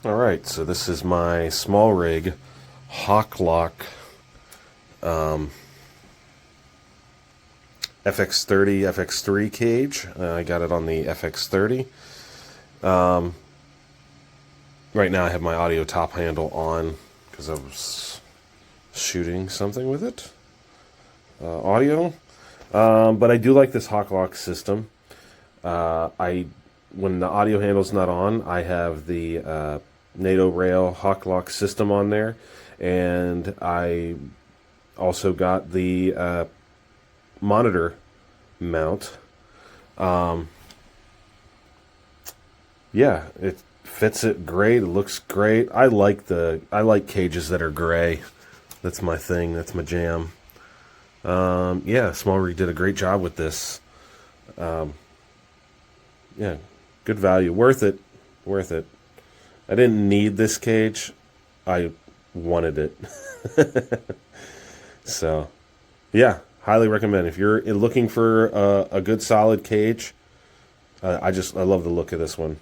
Alright, so this is my SmallRig HawkLock FX30 FX3 cage. I got it on the FX30. Right now I have my audio top handle on because I was shooting something with it. Audio. But I do like this HawkLock system. When the audio handle's not on, I have the NATO rail HawkLock system on there, and I also got the monitor mount. Yeah, it fits it great. It looks great. I like cages that are gray. That's my thing. That's my jam. Yeah, SmallRig did a great job with this. Yeah, good value. Worth it. Worth it. I didn't need this cage. I wanted it. So, yeah, highly recommend. If you're looking for a good solid cage, I love the look of this one.